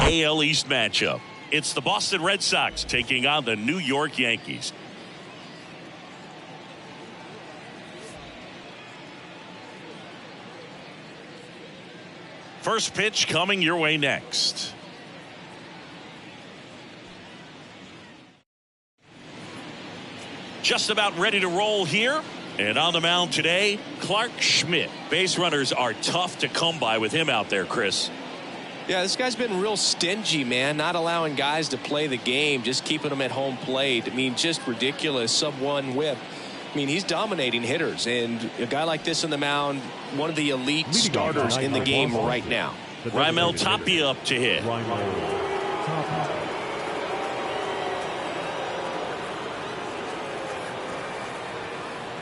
AL East matchup. It's the Boston Red Sox taking on the New York Yankees. First pitch coming your way next. Just about ready to roll here. And on the mound today, Clark Schmidt. Base runners are tough to come by with him out there, Chris. Yeah, this guy's been real stingy, man. Not allowing guys to play the game, just keeping them at home plate. I mean, just ridiculous. Sub-1 whip. I mean, he's dominating hitters. And a guy like this on the mound, one of the elite starters in the game right now. Raimel Tapia up to hit.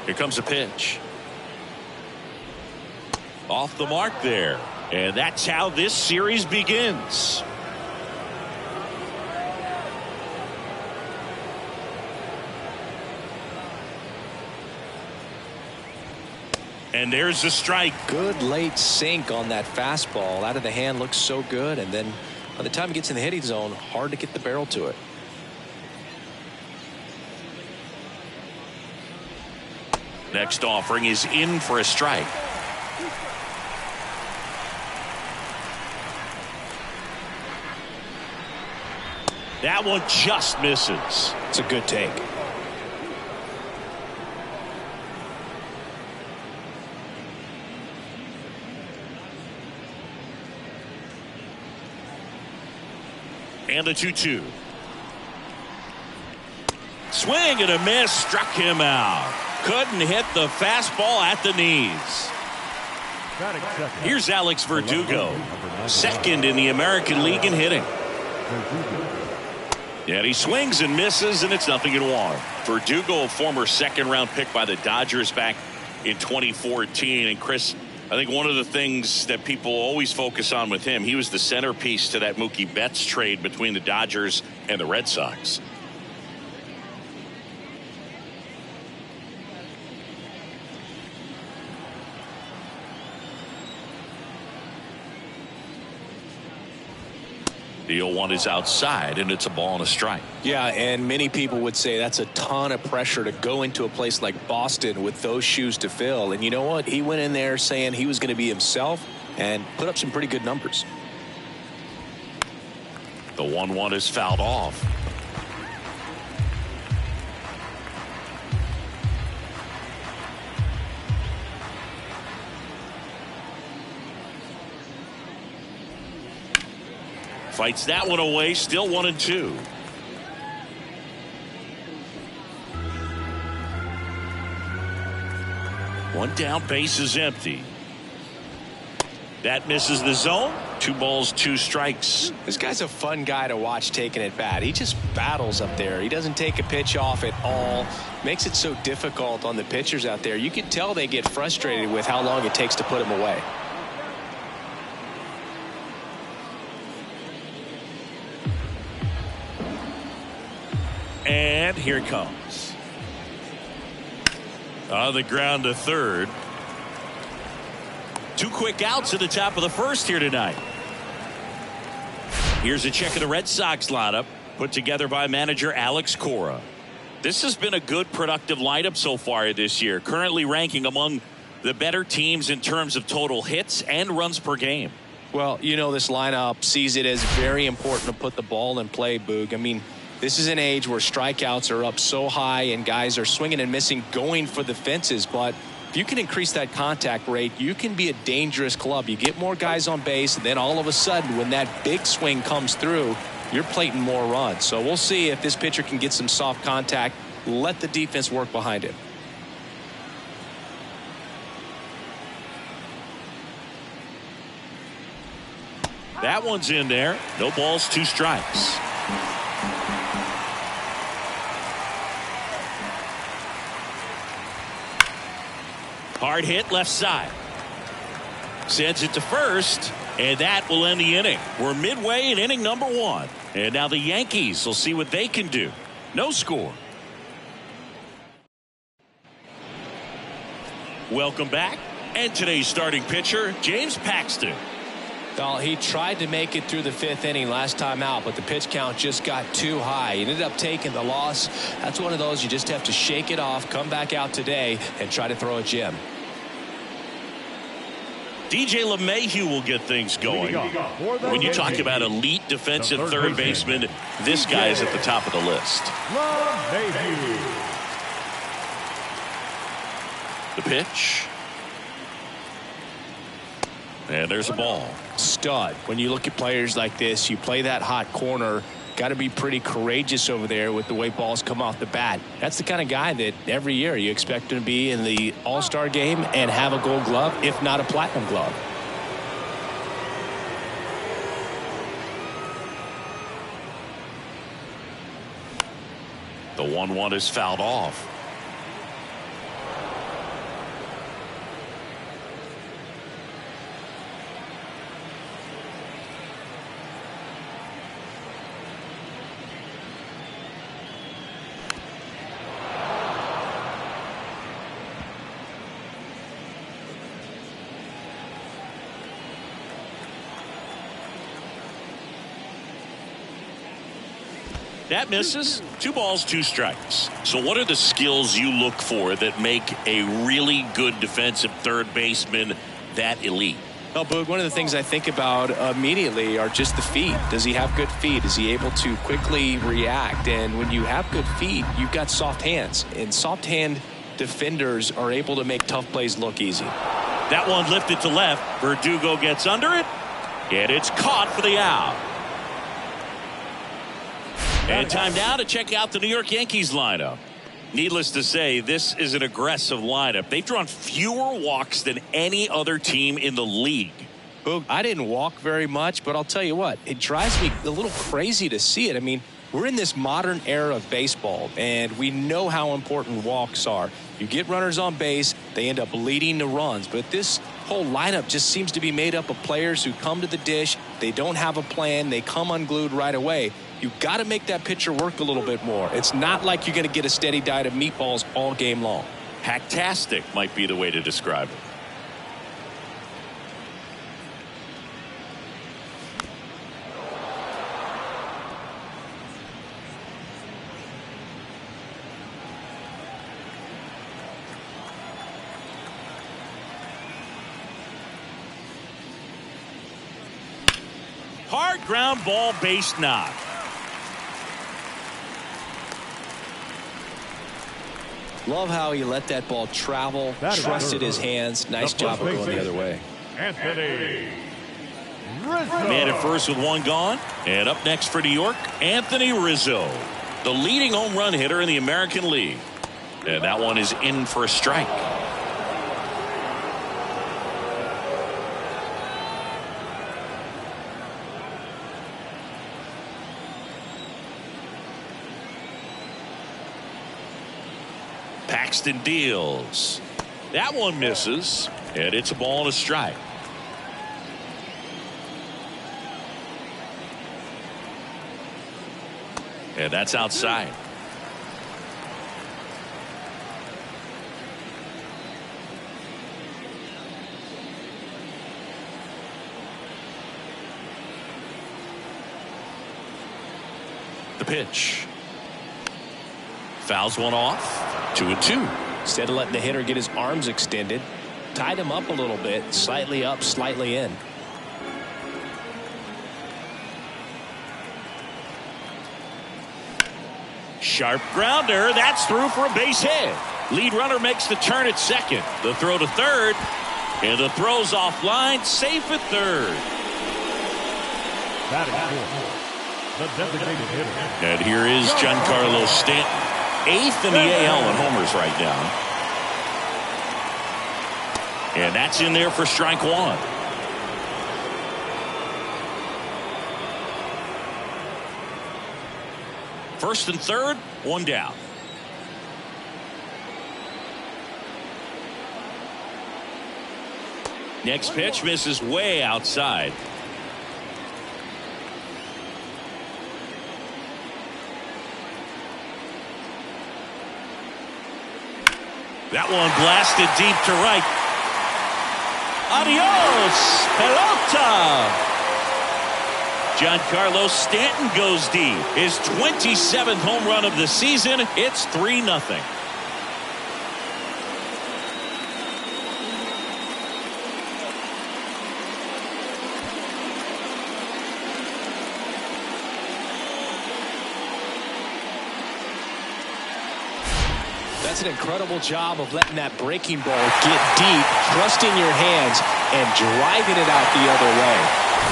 Here comes a pitch. Off the mark there. And that's how this series begins. And there's the strike. Good late sink on that fastball. Out of the hand, looks so good. And then by the time it gets in the hitting zone, hard to get the barrel to it. Next offering is in for a strike. That one just misses. It's a good take. And a 2-2. Swing and a miss. Struck him out. Couldn't hit the fastball at the knees. Here's Alex Verdugo, second in the American League in hitting. And he swings and misses, and it's 0-1. Verdugo, a former second-round pick by the Dodgers back in 2014. And Chris, I think one of the things that people always focus on with him, he was the centerpiece to that Mookie Betts trade between the Dodgers and the Red Sox. The 0-1 is outside, and it's a ball and a strike. Yeah, and many people would say that's a ton of pressure to go into a place like Boston with those shoes to fill. And you know what? He went in there saying he was going to be himself and put up some pretty good numbers. The 1-1 is fouled off. Fights that one away. Still 1-2. One down, base is empty. That misses the zone. 2 balls, 2 strikes. This guy's a fun guy to watch taking at bat. He just battles up there. He doesn't take a pitch off at all. Makes it so difficult on the pitchers out there. You can tell they get frustrated with how long it takes to put him away. And here it comes. On the ground to third. 2 quick outs at the top of the first here tonight. Here's a check of the Red Sox lineup put together by manager Alex Cora. This has been a good productive lineup so far this year, currently ranking among the better teams in terms of total hits and runs per game. Well, you know, this lineup sees it as very important to put the ball in play, Boog. I mean, this is an age where strikeouts are up so high and guys are swinging and missing, going for the fences. But if you can increase that contact rate, you can be a dangerous club. You get more guys on base, and then all of a sudden, when that big swing comes through, you're plating more runs. So we'll see if this pitcher can get some soft contact, let the defense work behind it. That one's in there. No balls, 2 strikes. Hard hit left side. Sends it to first, and that will end the inning. We're midway in inning number 1. And now the Yankees will see what they can do. No score. Welcome back. And today's starting pitcher, James Paxton. Well, he tried to make it through the 5th inning last time out, but the pitch count just got too high. He ended up taking the loss. That's one of those you just have to shake it off, come back out today, and try to throw a gem. DJ LeMahieu will get things going. When you talk about elite defensive third baseman, this guy is at the top of the list. The pitch. And there's a ball. Stud. When you look at players like this, you play that hot corner. Got to be pretty courageous over there with the way balls come off the bat. That's the kind of guy that every year you expect him to be in the All-Star game and have a Gold Glove, if not a Platinum Glove. The 1-1 is fouled off. That misses. 2 balls, 2 strikes. So what are the skills you look for that make a really good defensive third baseman that elite? Well, Boog, one of the things I think about immediately are just the feet. Does he have good feet? Is he able to quickly react? And when you have good feet, you've got soft hands. And soft hand defenders are able to make tough plays look easy. That one lifted to left. Verdugo gets under it. And it's caught for the out. And time now to check out the New York Yankees lineup. Needless to say, this is an aggressive lineup. They've drawn fewer walks than any other team in the league. Boog, I didn't walk very much, but I'll tell you what, it drives me a little crazy to see it. I mean, we're in this modern era of baseball, and we know how important walks are. You get runners on base, they end up leading to runs. But this whole lineup just seems to be made up of players who come to the dish, they don't have a plan, they come unglued right away. You've got to make that pitcher work a little bit more. It's not like you're going to get a steady diet of meatballs all game long. Hacktastic might be the way to describe it. Hard ground ball, base knock. Love how he let that ball travel, trusted his hands. Nice job of going the other way. Anthony Rizzo. Man at first with 1 gone. And up next for New York, Anthony Rizzo, the leading home run hitter in the American League. And that one is in for a strike. Paxton deals. That one misses, and it's a ball and a strike. And that's outside. The pitch. Fouls one off. 2-2. Instead of letting the hitter get his arms extended, tied him up a little bit, slightly up, slightly in. Sharp grounder. That's through for a base hit. Lead runner makes the turn at second. The throw to third. And the throw's offline. Safe at third. Batting fourth, the designated hitter. And here is Giancarlo Stanton. 8th in the AL in homers right now. And that's in there for strike 1. First and third, 1 down. Next pitch misses way outside. That one blasted deep to right. Adios, pelota. Giancarlo Stanton goes deep. His 27th home run of the season. It's 3-0. That's an incredible job of letting that breaking ball get deep, trusting your hands, and driving it out the other way.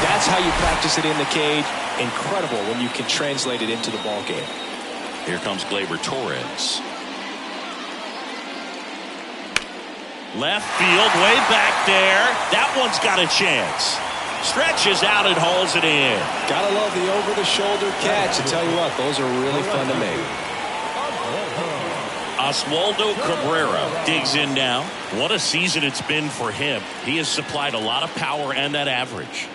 That's how you practice it in the cage. Incredible when you can translate it into the ball game. Here comes Gleyber Torres. Left field, way back there. That one's got a chance. Stretches out and hauls it in. Gotta love the over-the-shoulder catch. I tell you what, those are really fun to make. Oswaldo Cabrera digs in now. What a season it's been for him. He has supplied a lot of power and that average.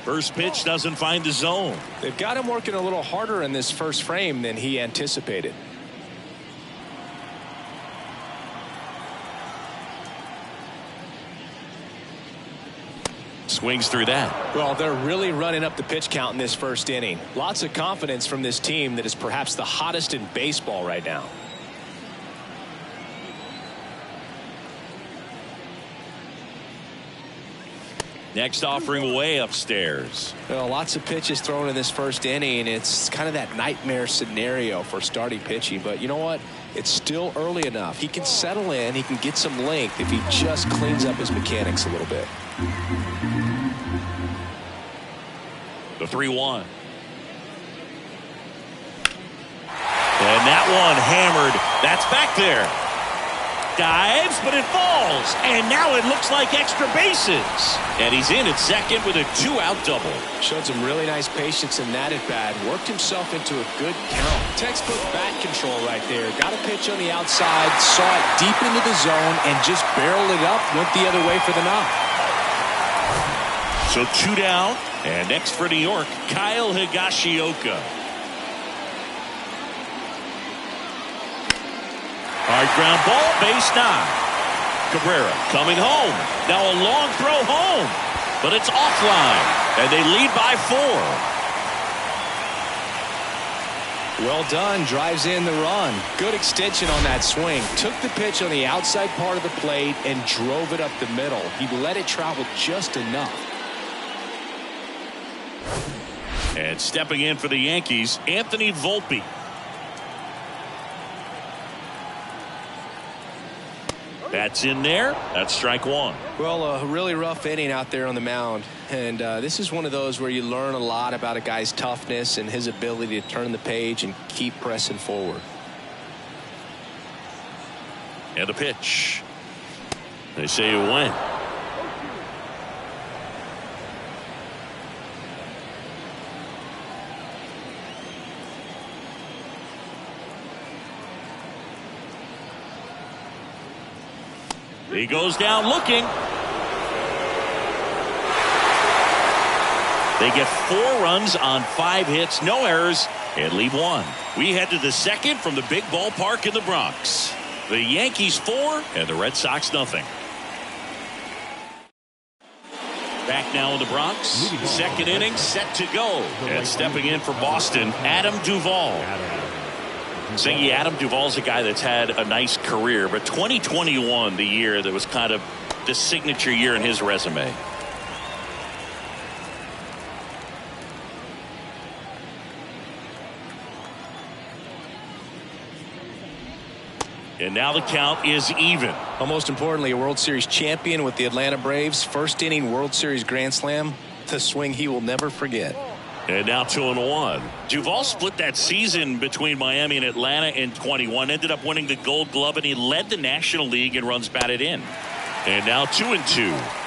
First pitch doesn't find the zone. They've got him working a little harder in this first frame than he anticipated. Swings through that. Well, they're really running up the pitch count in this first inning. Lots of confidence from this team that is perhaps the hottest in baseball right now. Next offering way upstairs. Well, lots of pitches thrown in this first inning. It's kind of that nightmare scenario for starting pitching. But you know what? It's still early enough. He can settle in. He can get some length if he just cleans up his mechanics a little bit. The 3-1. And that one hammered. That's back there. Dives, but it falls. And now it looks like extra bases. And he's in at second with a 2-out double. Showed some really nice patience in that at bat. Worked himself into a good count. Textbook bat control right there. Got a pitch on the outside, saw it deep into the zone, and just barreled it up. Went the other way for the knock. So 2 down. And next for New York, Kyle Higashioka. Hard ground ball, base 9. Cabrera coming home. Now a long throw home. But it's offline. And they lead by 4. Well done. Drives in the run. Good extension on that swing. Took the pitch on the outside part of the plate and drove it up the middle. He let it travel just enough. And stepping in for the Yankees, Anthony Volpe. That's in there. That's strike 1. Well, a really rough inning out there on the mound. And this is one of those where you learn a lot about a guy's toughness and his ability to turn the page and keep pressing forward. And the pitch. They say it went. He goes down looking. They get 4 runs on 5 hits, no errors, and leave 1. We head to the second from the big ballpark in the Bronx. The Yankees 4 and the Red Sox nothing. Back now in the Bronx. Second inning set to go. And stepping in for Boston, Adam Duvall. Ziggy, Adam Duvall's a guy that's had a nice career, but 2021, the year that was kind of the signature year in his resume. And now the count is even. Well, most importantly, a World Series champion with the Atlanta Braves. First inning World Series Grand Slam. The swing he will never forget. And now 2-1. Duvall split that season between Miami and Atlanta in 21. Ended up winning the Gold Glove, and he led the National League in runs batted in. And now 2-2.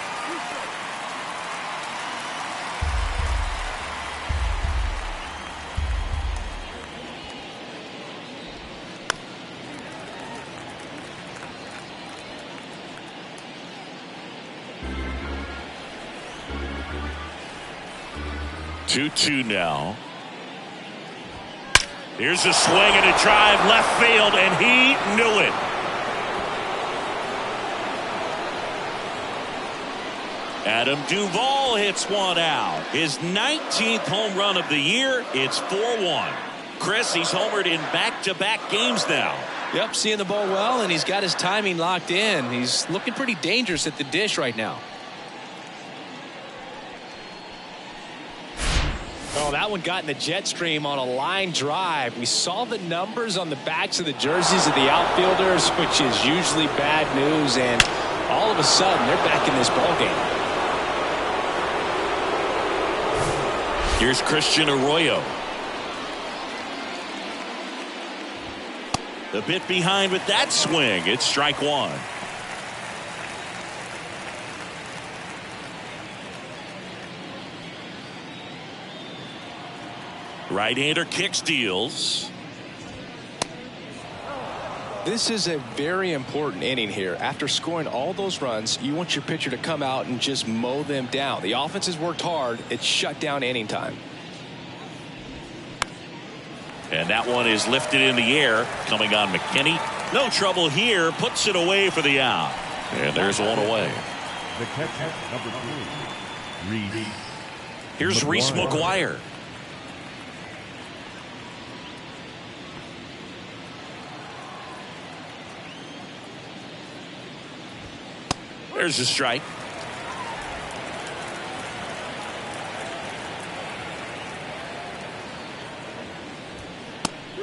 Two now. Here's a swing and a drive left field, and he knew it. Adam Duvall hits one out. His 19th home run of the year. It's 4-1. Chris, he's homered in back-to-back games now. Yep, seeing the ball well, and he's got his timing locked in. He's looking pretty dangerous at the dish right now. Oh, that one got in the jet stream on a line drive. We saw the numbers on the backs of the jerseys of the outfielders, which is usually bad news, and all of a sudden, they're back in this ball game. Here's Christian Arroyo. A bit behind with that swing. It's strike one. Right-hander kicks, deals. This is a very important inning here. After scoring all those runs, you want your pitcher to come out and just mow them down. The offense has worked hard. It's shut down inning time. And that one is lifted in the air, coming on McKinney. No trouble here, puts it away for the out. And there's one away. The catcher, number 3, Reese. Here's Reese McGuire. There's a strike.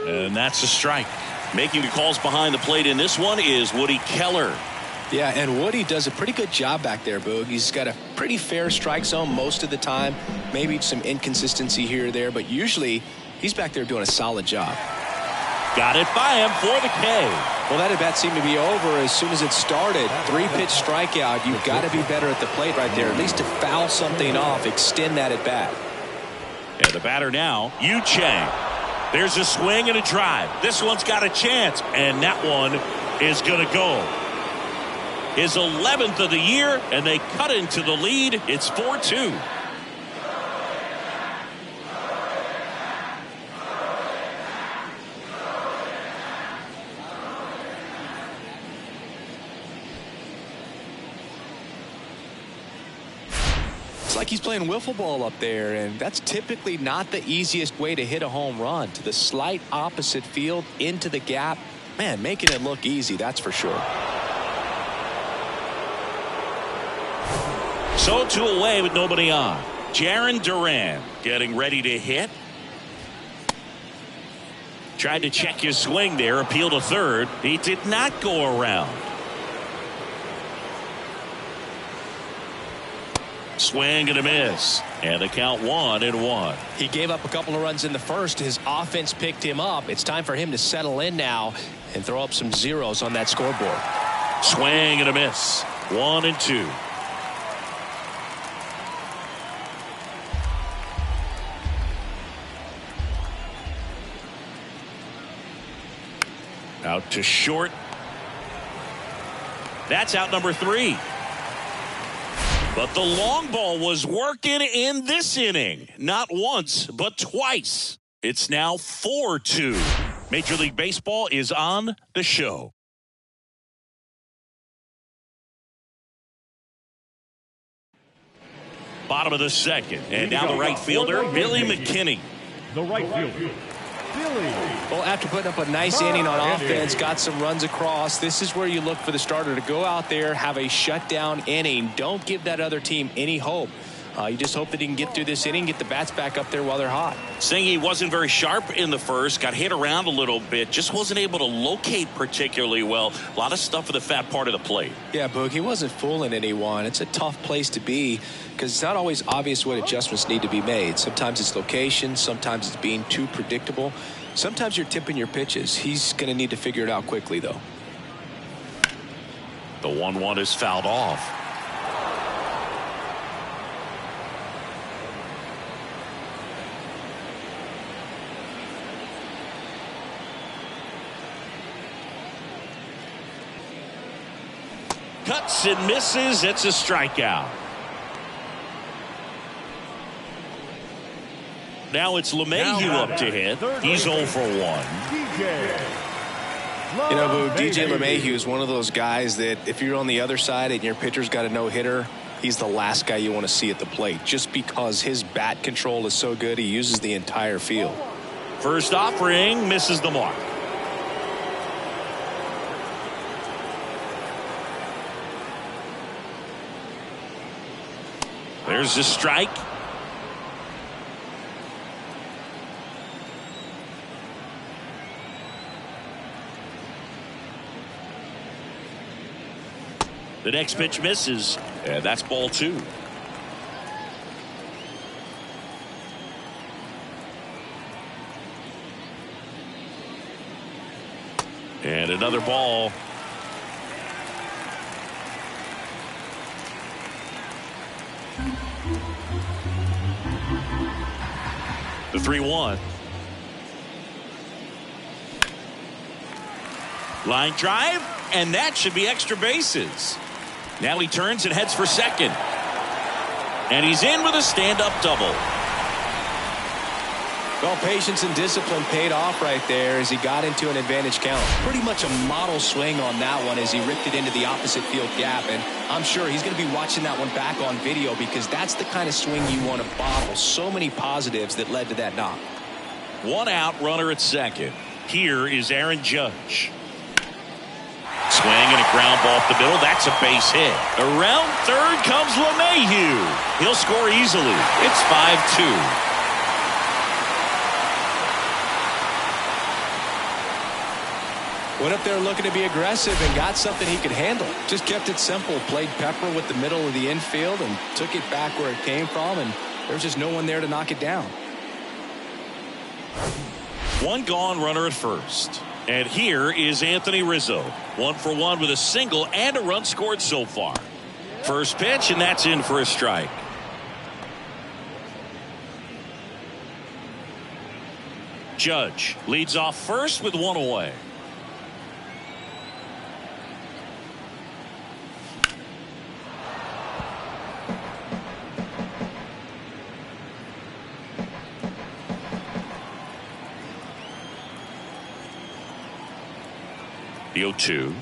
And that's a strike. Making the calls behind the plate in this one is Woody Keller. Yeah, and Woody does a pretty good job back there, Boog. He's got a pretty fair strike zone most of the time. Maybe some inconsistency here or there, but usually he's back there doing a solid job. Got it by him for the K. Well, that at-bat seemed to be over as soon as it started. 3-pitch strikeout. You've got to be better at the plate right there, at least to foul something off, extend that at-bat. And the batter now, Yu Chang. There's a swing and a drive. This one's got a chance, and that one is going to go. His 11th of the year, and they cut into the lead. It's 4-2. Like he's playing wiffle ball up there, and that's typically not the easiest way to hit a home run. To the slight opposite field, into the gap. Man, making it look easy, that's for sure. So 2 away with nobody on. Jarren Duran getting ready to hit. Tried to check his swing there, appeal to third. He did not go around. Swing and a miss. And the count 1-1. He gave up a couple of runs in the first. His offense picked him up. It's time for him to settle in now and throw up some zeros on that scoreboard. Swing and a miss. 1-2. Out to short. That's out number 3. But the long ball was working in this inning. Not once, but twice. It's now 4-2. Major League Baseball is on the show. Bottom of the second. And now the right fielder, Billy McKinney. The right fielder, Billy. Well, after putting up a nice inning on offense, got some runs across, this is where you look for the starter to go out there, have a shutdown inning. Don't give that other team any hope. You just hope that he can get through this inning, get the bats back up there while they're hot. Saying he wasn't very sharp in the first, got hit around a little bit, just wasn't able to locate particularly well. A lot of stuff for the fat part of the plate. Yeah, Boog, he wasn't fooling anyone. It's a tough place to be because it's not always obvious what adjustments need to be made. Sometimes it's location, sometimes it's being too predictable. Sometimes you're tipping your pitches. He's going to need to figure it out quickly, though. The 1-1 is fouled off. Cuts and misses. It's a strikeout. Now it's LeMahieu up to hit. He's 0 for 1. You know, Boo, DJ LeMahieu is one of those guys that if you're on the other side and your pitcher's got a no-hitter, he's the last guy you want to see at the plate just because his bat control is so good. He uses the entire field. First offering misses the mark. There's the strike. The next pitch misses, and that's ball 2. And another ball. The 3-1. Line drive, and that should be extra bases. Now he turns and heads for second. And he's in with a stand-up double. Well, patience and discipline paid off right there as he got into an advantage count. Pretty much a model swing on that one as he ripped it into the opposite field gap. And I'm sure he's going to be watching that one back on video because that's the kind of swing you want to bottle. So many positives that led to that knock. 1 out, runner at second. Here is Aaron Judge. Swing and a ground ball up the middle. That's a base hit. Around third comes LeMahieu. He'll score easily. It's 5-2. Went up there looking to be aggressive and got something he could handle. Just kept it simple. Played pepper with the middle of the infield and took it back where it came from. And there's just no one there to knock it down. 1 gone, runner at first. And here is Anthony Rizzo. 1 for 1 with a single and a run scored so far. First pitch, and that's in for a strike. Judge leads off first with 1 away. The 0-2.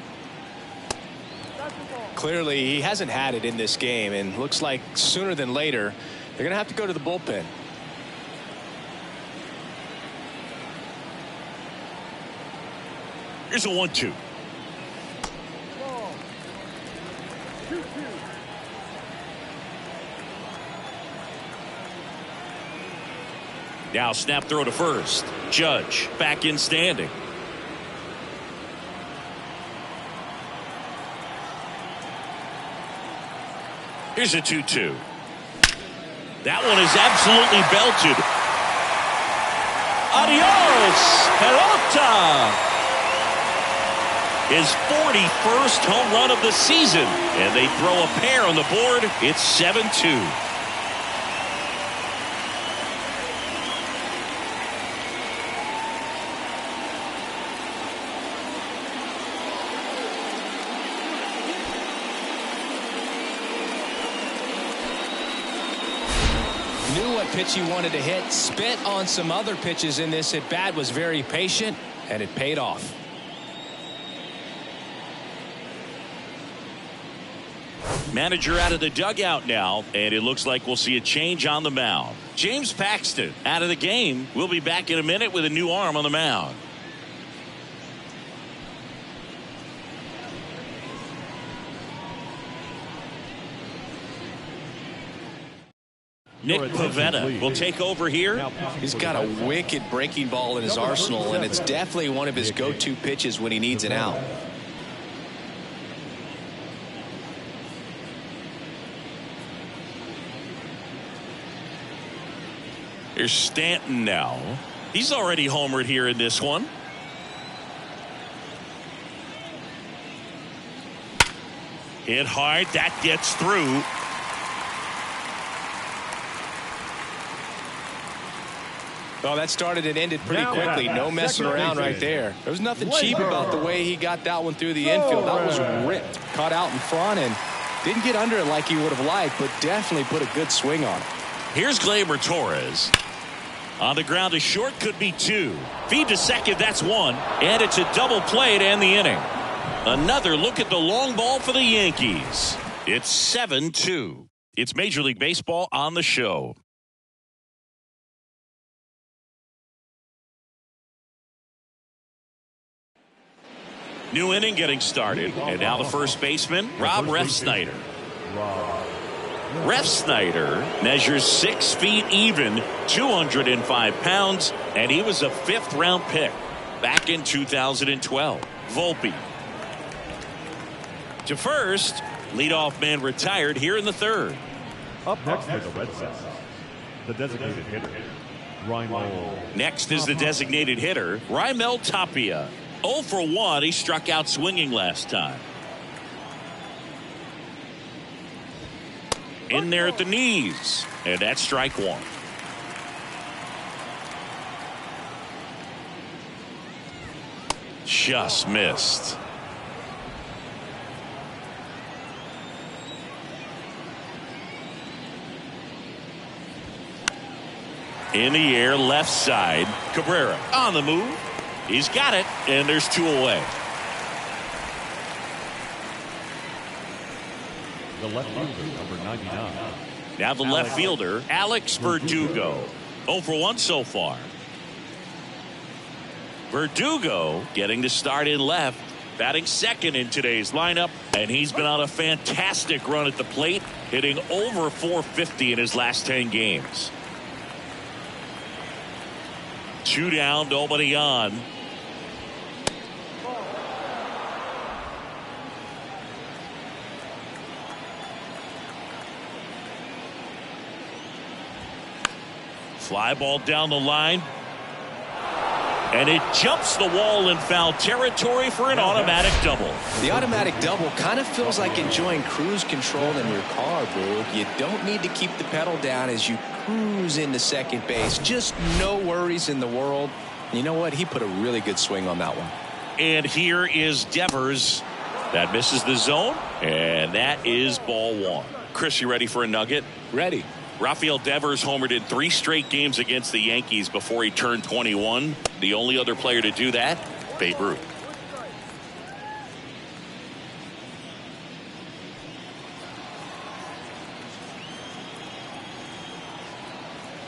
Clearly, he hasn't had it in this game, and looks like sooner than later, they're going to have to go to the bullpen. Here's a 1-2. Now snap throw to first. Judge back in standing. Here's a 2-2. That one is absolutely belted. Adios, pelota. His 41st home run of the season. And they throw a pair on the board. It's 7-2. Pitch he wanted to hit, spit on some other pitches in this at bat, was very patient, and it paid off. Manager out of the dugout now, and it looks like we'll see a change on the mound. James Paxton out of the game. We'll be back in a minute with a new arm on the mound. Nick Pivetta will take over here. He's got a wicked breaking ball in his arsenal, and it's definitely one of his go-to pitches when he needs an out. Here's Stanton now. He's already homered here in this one. Hit hard. That gets through. Well, that started and ended pretty quickly. No messing around right there. There was nothing cheap about the way he got that one through the infield. That was ripped. Caught out in front and didn't get under it like he would have liked, but definitely put a good swing on it. Here's Gleyber Torres. On the ground to short, could be 2. Feed to second, that's 1. And it's a double play to end the inning. Another look at the long ball for the Yankees. It's 7-2. It's Major League Baseball on the show. New inning getting started. And now the first baseman, Rob Refsnyder. Refsnyder measures 6 feet even, 205 pounds, and he was a 5th round pick back in 2012. Volpe to first. Leadoff man retired here in the 3rd. Up next for the Red Sox, the designated hitter, Raimel. Next is the designated hitter, Raimel Tapia. 0 for 1. He struck out swinging last time. In there at the knees, and that's strike 1. Just missed. In the air, left side. Cabrera on the move. He's got it, and there's 2 away. The left fielder, number 99. Now the left fielder, Alex Verdugo. 0 for 1 so far. Verdugo getting the start in left, batting second in today's lineup, and he's been on a fantastic run at the plate, hitting over 450 in his last 10 games. 2 down, nobody on. Fly ball down the line. And it jumps the wall in foul territory for an automatic double. The automatic double kind of feels like enjoying cruise control in your car, Boog. You don't need to keep the pedal down as you cruise into second base. Just no worries in the world. You know what? He put a really good swing on that one. And here is Devers. That misses the zone, and that is ball 1. Chris, you ready for a nugget? Ready. Rafael Devers homered in 3 straight games against the Yankees before he turned 21. The only other player to do that, Babe Ruth.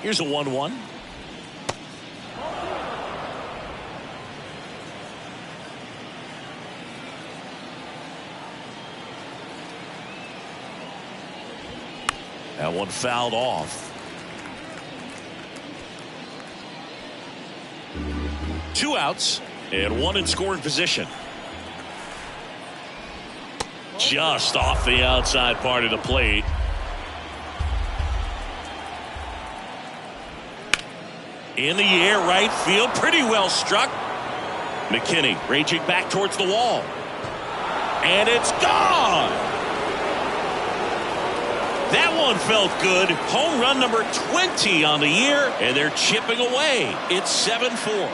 Here's a 1-1. That one fouled off. 2 outs and 1 in scoring position. Just off the outside part of the plate. In the air, right field, pretty well struck. McKinney raging back towards the wall. And it's gone. That one felt good. Home run number 20 on the year, and they're chipping away. It's 7-4.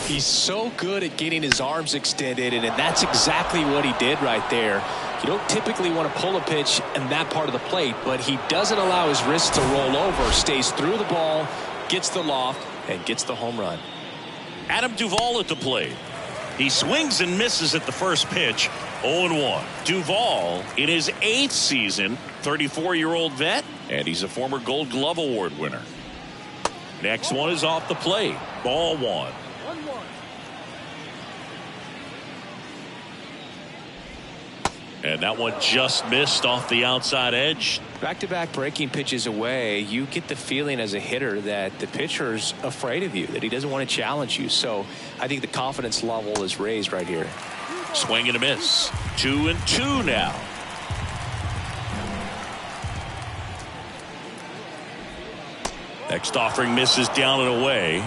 He's so good at getting his arms extended, and that's exactly what he did right there. You don't typically want to pull a pitch in that part of the plate, but he doesn't allow his wrist to roll over, stays through the ball, gets the loft, and gets the home run. Adam Duvall at the plate. He swings and misses at the first pitch. 0-1. Duvall in his 8th season, 34-year-old vet, and he's a former Gold Glove Award winner. Next one is off the plate. Ball 1. And that one just missed off the outside edge. Back-to-back breaking pitches away, you get the feeling as a hitter that the pitcher's afraid of you, that he doesn't want to challenge you. So I think the confidence level is raised right here. Swing and a miss. 2-2 now. Next offering misses down and away.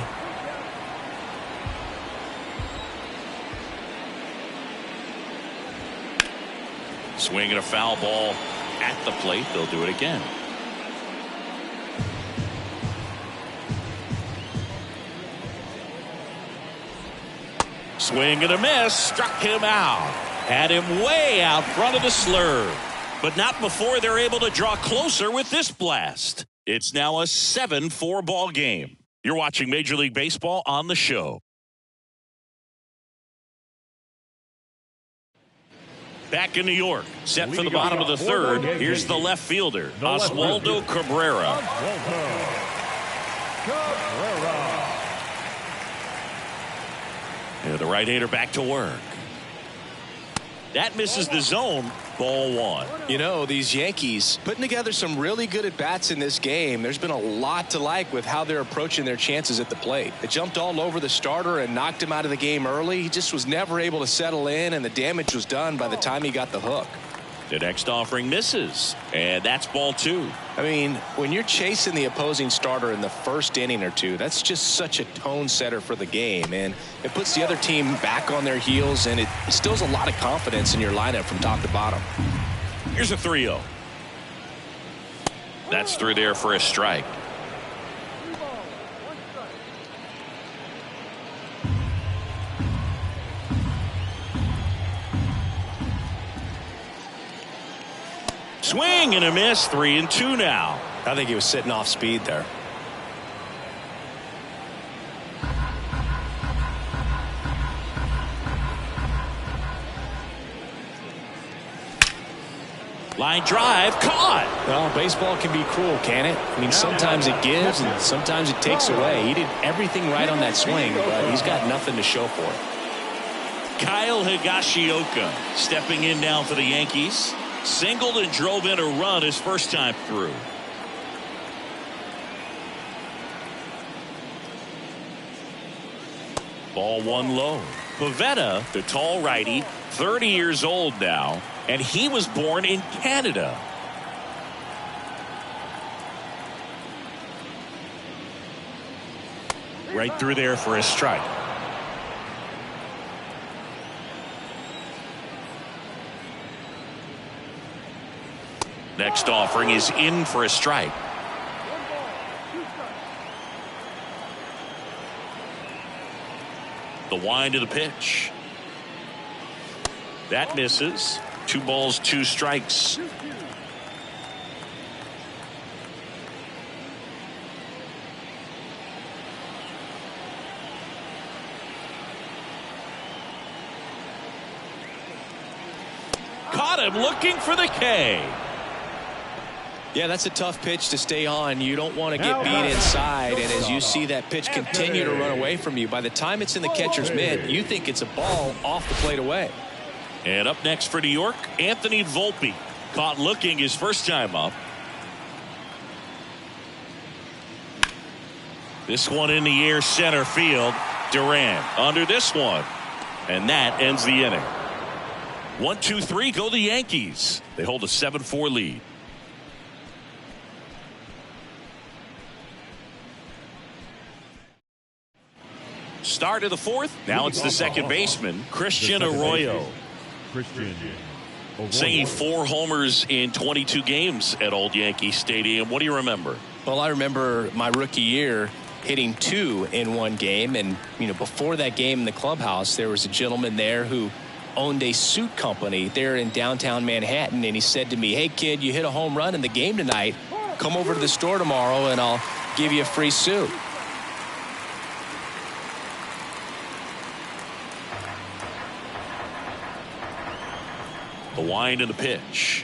Swing and a foul ball at the plate. They'll do it again. Swing and a miss. Struck him out. Had him way out front of the slurve. But not before they're able to draw closer with this blast. It's now a 7-4 ball game. You're watching Major League Baseball on the show. Back in New York, set for the bottom of the third. Here's the left fielder, Oswaldo Cabrera. And the right-hander back to work. That misses the zone. Ball one. You know, these Yankees putting together some really good at-bats in this game. There's been a lot to like with how they're approaching their chances at the plate. They jumped all over the starter and knocked him out of the game early. He just was never able to settle in, and the damage was done by the time he got the hook. The next offering misses, and that's ball two. I mean, when you're chasing the opposing starter in the first inning or two, that's just such a tone setter for the game, and it puts the other team back on their heels, and it instills a lot of confidence in your lineup from top to bottom. Here's a 3-0. That's through there for a strike. Swing and a miss. 3-2 now. I think he was sitting off speed there. Line drive caught. Well, baseball can be cruel, can it? I mean, sometimes it gives and sometimes it takes away. He did everything right on that swing, but he's got nothing to show for it. Kyle Higashioka stepping in now for the Yankees. Singled and drove in a run his first time through. Ball one low. Pivetta, the tall righty, 30 years old now, and he was born in Canada. Right through there for a strike. Next offering is in for a strike. The wind of the pitch. That misses. 2 balls, 2 strikes. Caught him looking for the K. Yeah, that's a tough pitch to stay on. You don't want to get beat inside, and as you see that pitch continue to run away from you, by the time it's in the catcher's mitt, you think it's a ball off the plate away. And up next for New York, Anthony Volpe. Caught looking his first time up. This one in the air, center field. Durant under this one. And that ends the inning. 1-2-3 go the Yankees. They hold a 7-4 lead. Start of the fourth. Now it's the second baseman, Christian Arroyo. Saying 4 homers in 22 games at Old Yankee Stadium. What do you remember? Well, I remember my rookie year hitting 2 in one game. And, you know, before that game in the clubhouse, there was a gentleman there who owned a suit company there in downtown Manhattan. And he said to me, "Hey, kid, you hit a home run in the game tonight. Come over to the store tomorrow and I'll give you a free suit." The wind of the pitch.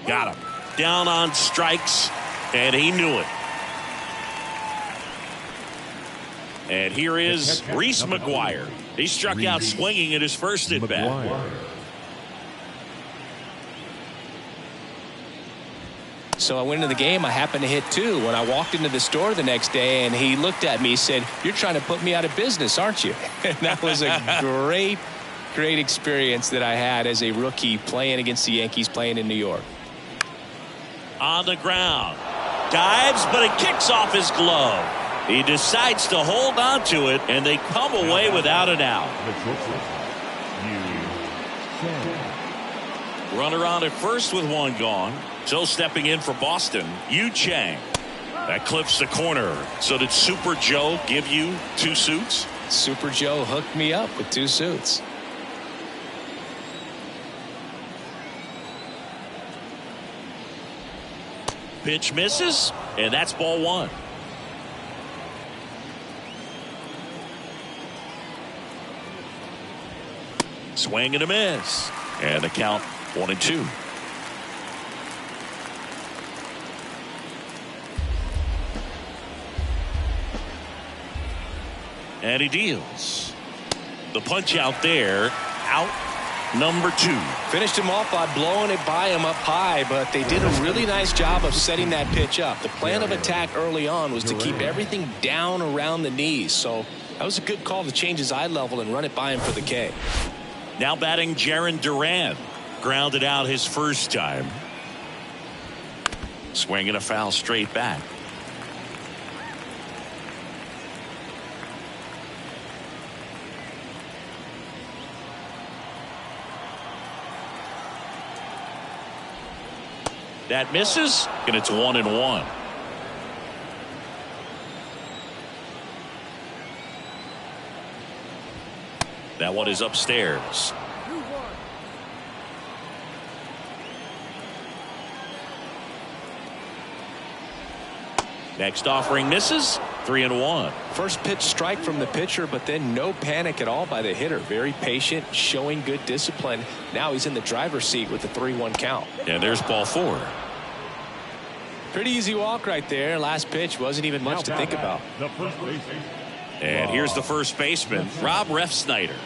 Got him. Down on strikes, and he knew it. And here is Reese McGuire. He struck out swinging at his first at bat. So I went into the game. I happened to hit 2 when I walked into the store the next day, and he looked at me and said, "You're trying to put me out of business, aren't you?" And that was a great experience that I had as a rookie playing against the Yankees, playing in New York. On the ground. Dives, but it kicks off his glove. He decides to hold on to it, and they come away without an out. Runner on at first with 1 gone. So stepping in for Boston, Yu Chang. That clips the corner. So did Super Joe give you 2 suits? Super Joe hooked me up with 2 suits. Pitch misses, and that's ball 1. Swing and a miss. And the count 1-2. And he deals. The punch out there. Out number 2. Finished him off by blowing it by him up high, but they did a really nice job of setting that pitch up. The plan of attack early on was to keep everything down around the knees. So that was a good call to change his eye level and run it by him for the K. Now batting Jarren Duran. Grounded out his first time. Swinging a foul straight back. That misses, and it's 1-1. That one is upstairs. Next offering misses. 3-1. First pitch strike from the pitcher, but then no panic at all by the hitter. Very patient, showing good discipline. Now he's in the driver's seat with the 3-1 count. And there's ball 4. Pretty easy walk right there. Last pitch wasn't even much to think about. And here's the first baseman, Rob Refsnyder.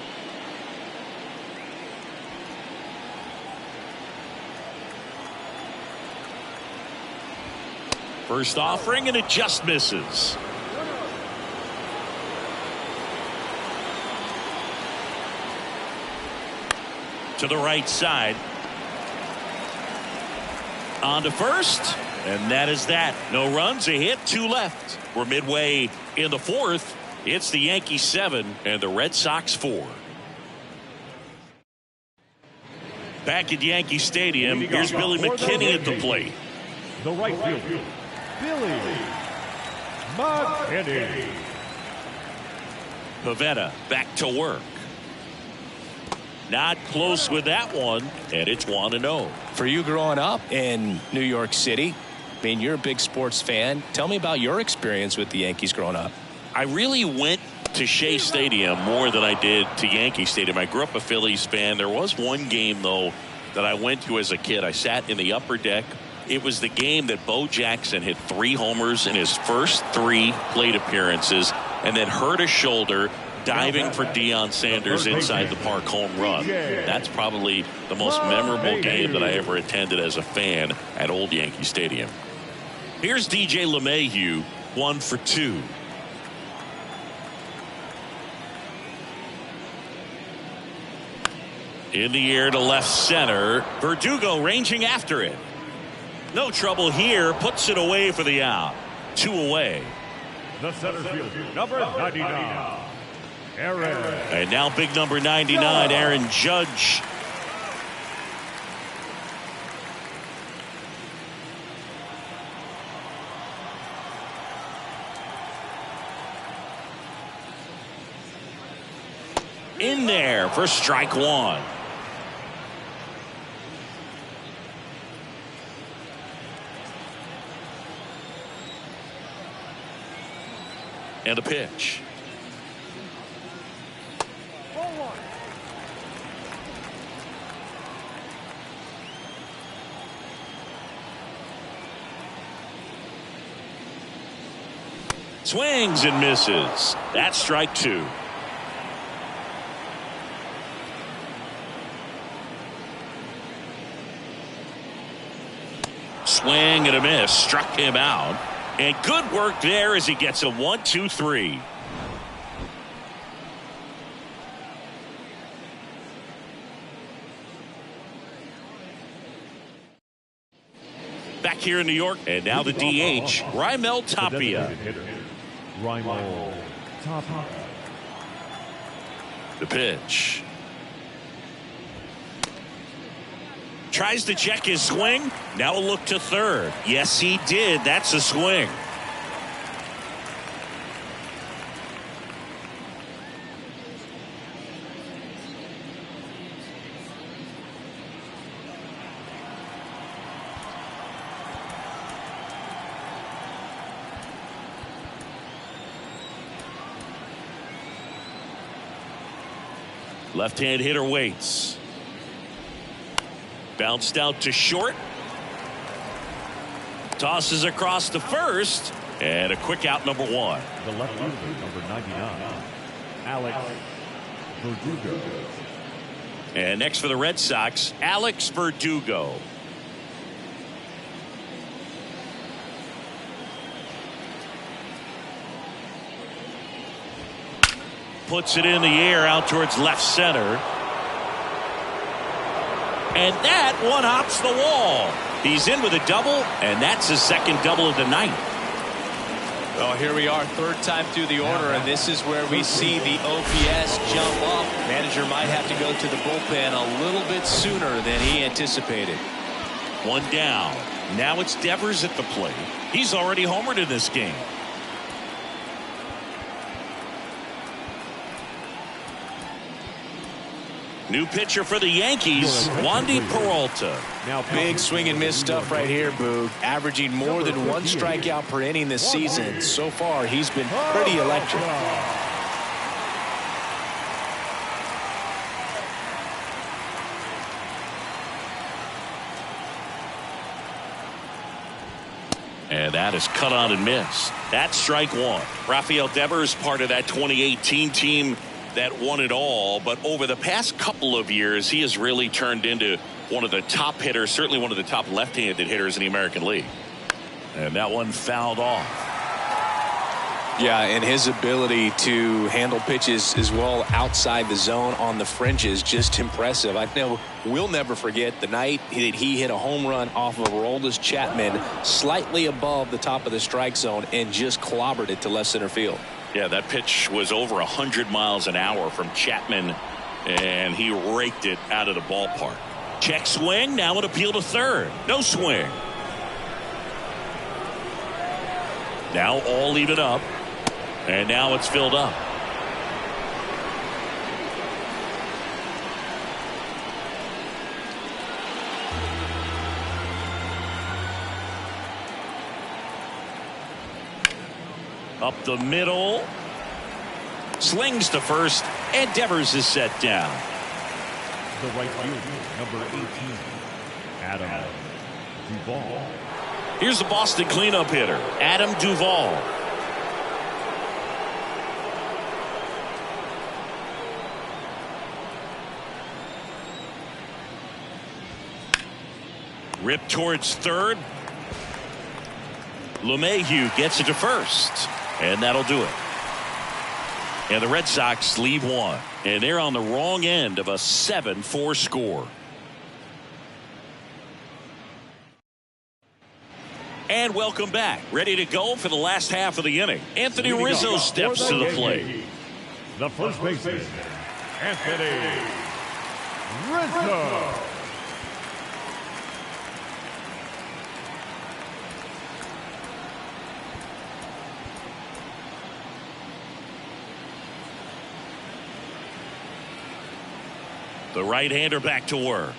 First offering, and it just misses. To the right side. On to first. And that is that. No runs, a hit, 2 left. We're midway in the 4th. It's the Yankees 7 and the Red Sox 4. Back at Yankee Stadium, here's Billy McKinney at the plate. The right fielder, Billy McKinney. Pivetta back to work. Not close with that one, and it's 1-0. For you growing up in New York City, I mean, you're a big sports fan. Tell me about your experience with the Yankees growing up. I really went to Shea Stadium more than I did to Yankee Stadium. I grew up a Phillies fan. There was one game, though, that I went to as a kid. I sat in the upper deck. It was the game that Bo Jackson hit 3 homers in his first 3 plate appearances and then hurt a shoulder diving for Deion Sanders inside the park home run. That's probably the most memorable game that I ever attended as a fan at Old Yankee Stadium. Here's DJ LeMahieu, 1 for 2. In the air to left center. Verdugo ranging after it. No trouble here. Puts it away for the out. 2 away. The center fielder, number 99, Aaron. And now big number 99, Aaron Judge. In there for strike 1. And a pitch. Swings and misses. That's strike 2. Swing and a miss. Struck him out. And good work there as he gets a 1-2-3. Back here in New York, and now the DH, Raimel Tapia. Raimel Tapia. The pitch. Tries to check his swing. Now a look to third. Yes, he did. That's a swing. Left-hand hitter waits. Bounced out to short. Tosses across to first. And a quick out, number 1. The left fielder, number 99, Alex Verdugo. And next for the Red Sox, Alex Verdugo. Puts it in the air out towards left center. And that one hops the wall. He's in with a double, and that's his second double of the night. Well, here we are, third time through the order, and this is where we see the OPS jump up. Manager might have to go to the bullpen a little bit sooner than he anticipated. One down. Now it's Devers at the plate. He's already homered in this game. New pitcher for the Yankees, Wandy Peralta. Now big swing and miss stuff right here, Boog. Averaging more than 1 strikeout per inning this season. So far, he's been pretty electric. And that is cut on and missed. That's strike 1. Rafael Devers, part of that 2018 team that won it all, but over the past couple of years he has really turned into one of the top hitters, certainly one of the top left-handed hitters in the American League. And that one fouled off. Yeah, and his ability to handle pitches as well outside the zone on the fringes, just impressive. I know we'll never forget the night that he hit a home run off of Aroldis Chapman slightly above the top of the strike zone and just clobbered it to left center field. Yeah, that pitch was over 100 miles an hour from Chapman, and he raked it out of the ballpark. Check swing, now an appeal to third. No swing. Now all even up, and now it's filled up. Up the middle. Slings to first, and Devers is set down. The right fielder, number 18, Adam Duvall. Here's the Boston cleanup hitter, Adam Duvall. Ripped towards third. LeMahieu gets it to first. And that'll do it. And the Red Sox leave 1. And they're on the wrong end of a 7-4 score. And welcome back. Ready to go for the last half of the inning. Anthony Rizzo steps to the plate. The first baseman, Anthony Rizzo. The right-hander back to work.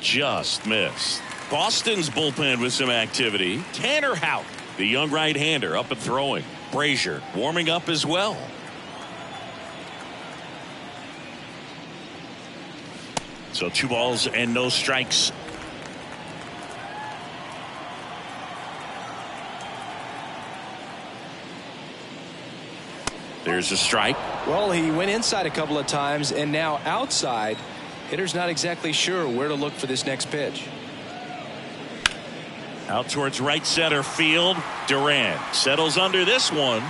Just missed. Boston's bullpen with some activity. Tanner Houck, the young right-hander, up and throwing. Brazier warming up as well. So 2 balls and no strikes. There's a strike. Well, he went inside a couple of times, and now outside. Hitter's not exactly sure where to look for this next pitch. Out towards right center field. Durant settles under this one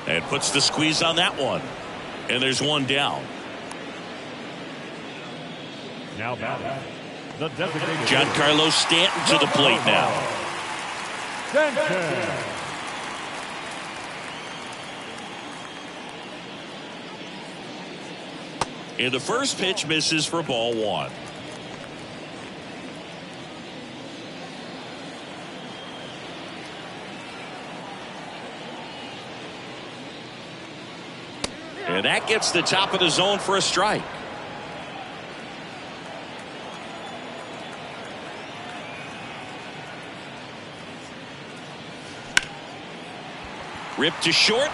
and puts the squeeze on that one. And there's one down. Now batting, the designated Giancarlo Stanton to the plate now. Stanton. And the first pitch misses for ball 1. And that gets the top of the zone for a strike. Ripped to short.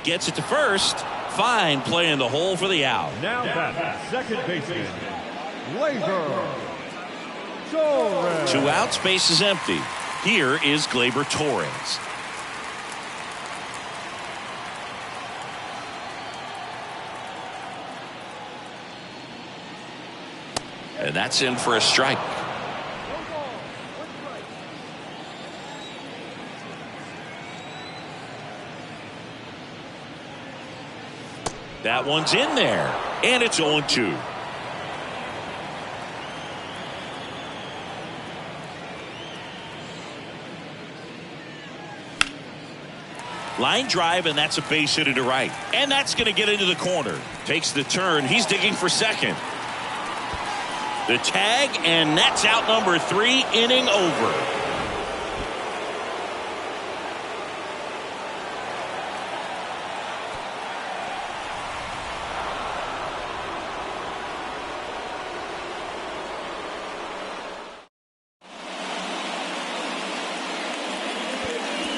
Gets it to first. Fine play in the hole for the out. Now that second baseman, Gleyber Torres. 2 outs, base is empty. Here is Gleyber Torres. And that's in for a strike. That one's in there, and it's 0-2. Line drive, and that's a base hit to right. And that's going to get into the corner. Takes the turn. He's digging for second. The tag, and that's out number 3, inning over.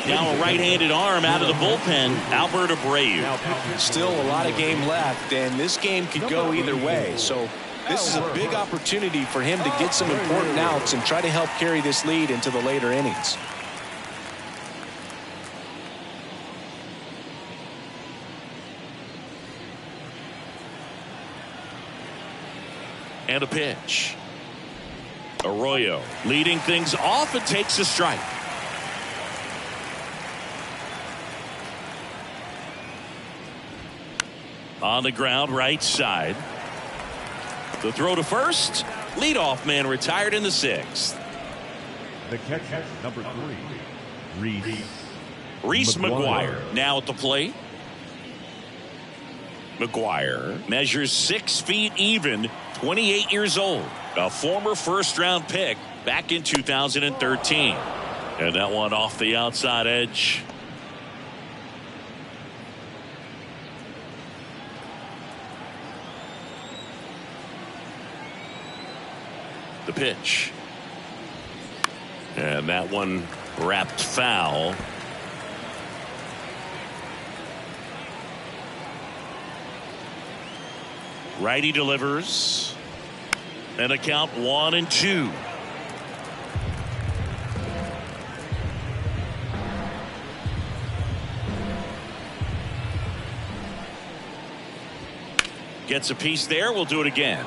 Now a right-handed arm out of the bullpen, Albert Abreu. Still a lot of game left, and this game could go either way. So this is a big opportunity for him to get some important outs and try to help carry this lead into the later innings. And a pitch. Arroyo leading things off and takes a strike. On the ground, right side. The throw to first. Leadoff man retired in the 6th. The catcher, number 3, Reese McGuire now at the plate. McGuire measures 6 feet even, 28 years old. A former first-round pick back in 2013. And that one off the outside edge. The pitch. And that one wrapped foul. Righty delivers. And a count 1-2. Gets a piece there. We'll do it again.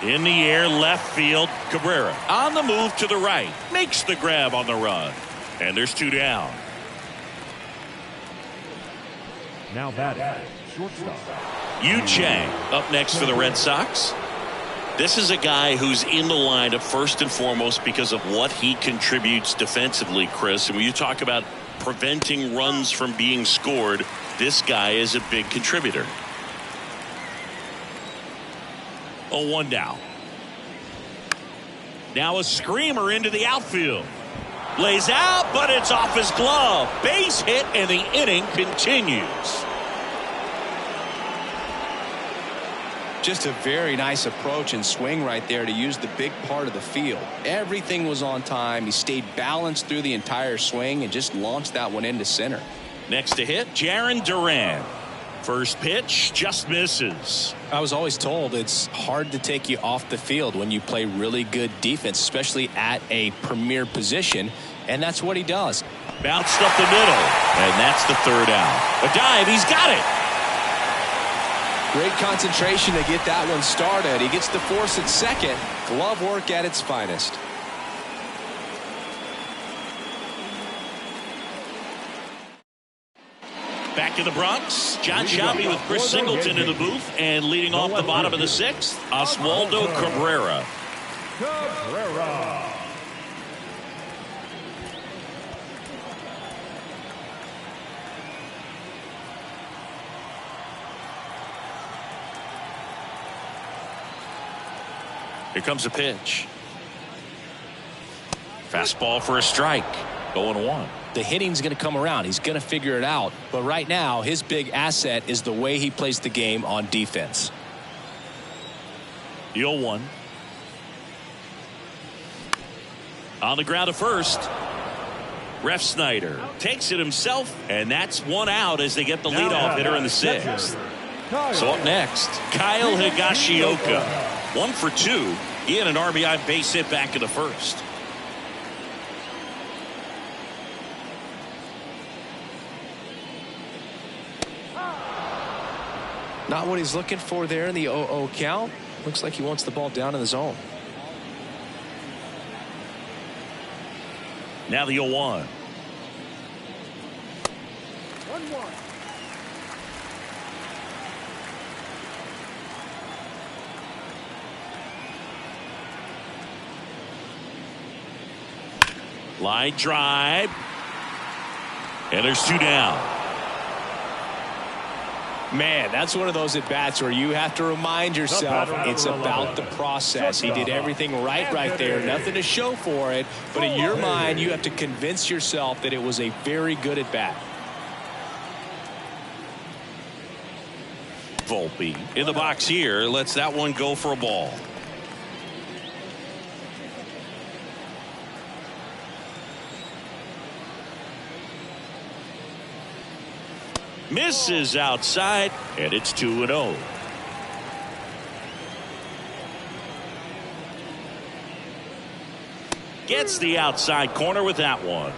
In the air, left field. Cabrera on the move to the right. Makes the grab on the run. And there's 2 down. Now batting, shortstop. Yu Chang up next for the Red Sox. This is a guy who's in the lineup first and foremost because of what he contributes defensively, Chris. And when you talk about preventing runs from being scored, this guy is a big contributor. 0-1 down. Now a screamer into the outfield. Lays out, but it's off his glove. Base hit, and the inning continues. Just a very nice approach and swing right there to use the big part of the field. Everything was on time. He stayed balanced through the entire swing and just launched that one into center. Next to hit, Jarren Duran. First pitch just misses. I was always told it's hard to take you off the field when you play really good defense, especially at a premier position, and that's what he does. Bounced up the middle, and that's the 3rd out. A dive, he's got it. Great concentration to get that one started. He gets the force at second. Glove work at its finest. Back in the Bronx, John Shelby with Chris Singleton in the booth, and leading off the bottom of the 6th, Oswaldo Cabrera. Here comes a pitch. Fastball for a strike. 0-1. The hitting's going to come around. He's going to figure it out. But right now, his big asset is the way he plays the game on defense. The 0-1. On the ground to first. Ref Snyder takes it himself, and that's one out as they get the leadoff hitter in the 6th. So up next, Kyle Higashioka. 1 for 2. He had an RBI base hit back in the 1st. Not what he's looking for there in the 0-0 count. Looks like he wants the ball down in the zone. Now the 0-1. 1-1. Line drive. And there's 2 down. Man, that's one of those at-bats where you have to remind yourself it's about the process. He did everything right there. Nothing to show for it. But in your mind, you have to convince yourself that it was a very good at-bat. Volpe in the box here. Lets that one go for a ball. Misses outside, and it's 2-0. Gets the outside corner with that one.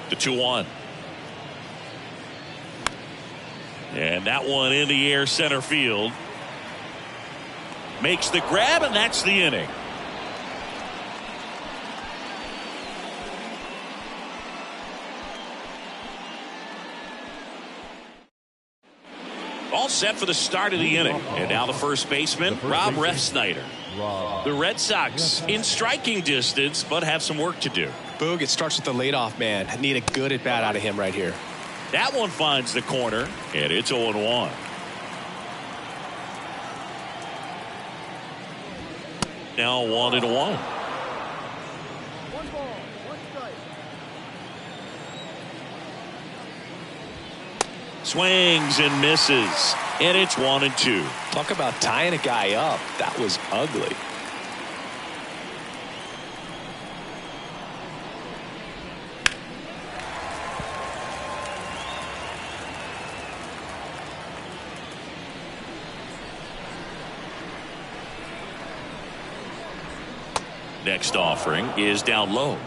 The 2-1. And that one in the air center field. Makes the grab, and that's the inning. All set for the start of the inning. And now the first baseman, Rob Refsnyder. The Red Sox in striking distance, but have some work to do. Boog, it starts with the leadoff man. I need a good at-bat out of him right here. That one finds the corner, and it's 0-1. Now 1-1. 1 ball, 1 strike. Swings and misses, and it's 1-2. Talk about tying a guy up. That was ugly. Next offering is down low.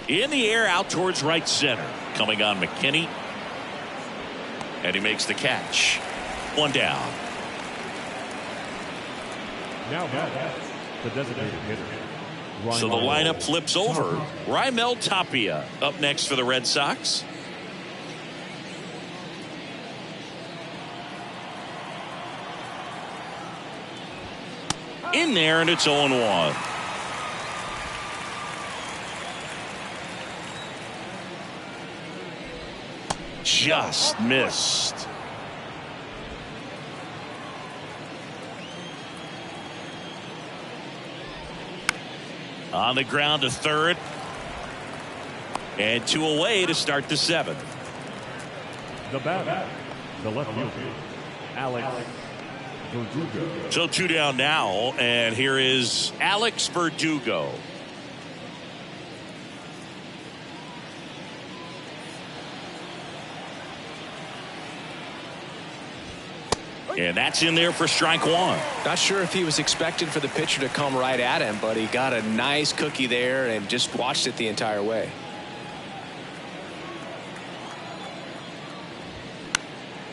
In the air out towards right center. Coming on McKinney. And he makes the catch. 1 down. Now the designated hitter. So the lineup flips over. Raimel Tapia up next for the Red Sox. In there, and it's 0-1. Just missed. On the ground to third. And 2 away to start the 7th. The batter, the left fielder, Alex Verdugo. So 2 down now, and here is Alex Verdugo. And that's in there for strike 1. Not sure if he was expecting for the pitcher to come right at him, but he got a nice cookie there and just watched it the entire way.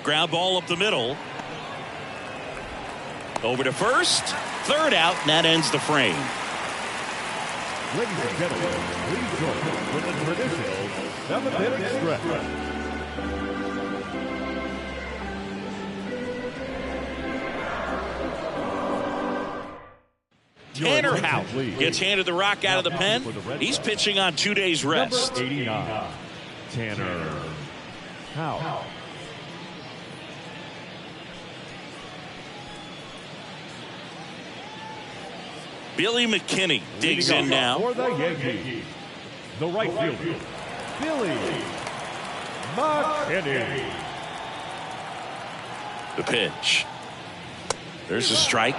Ground ball up the middle. Over to first. Third out, and that ends the frame. Ladies and gentlemen, please join us for the traditional 7th-inning stretch. Tanner Houck gets handed the rock out of the pen. He's pitching on 2 days rest. Number 89, Tanner Houck. Billy McKinney digs in now. For the Yankees, The right fielder, Billy McKinney. The pitch. There's a strike.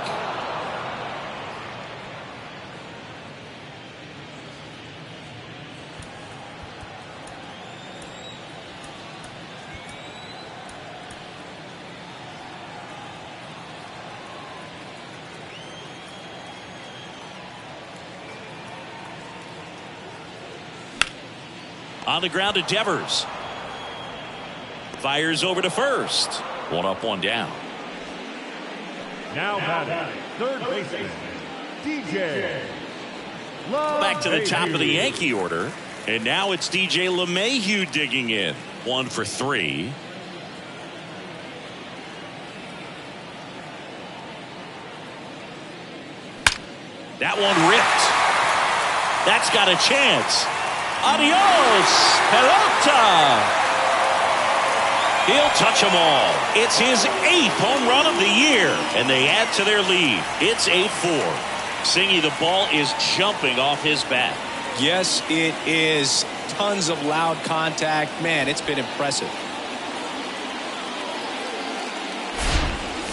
On the ground to Devers. Fires over to first. One up, one down. Now batting, third baseman, DJ. Back to the top of the Yankee order. And now it's DJ LeMahieu digging in. 1 for 3. That one ripped. That's got a chance. Adios, pelota. He'll touch them all. It's his 8th home run of the year, and they add to their lead. It's 8-4. Singy, the ball is jumping off his bat. Yes, it is. Tons of loud contact. Man, it's been impressive.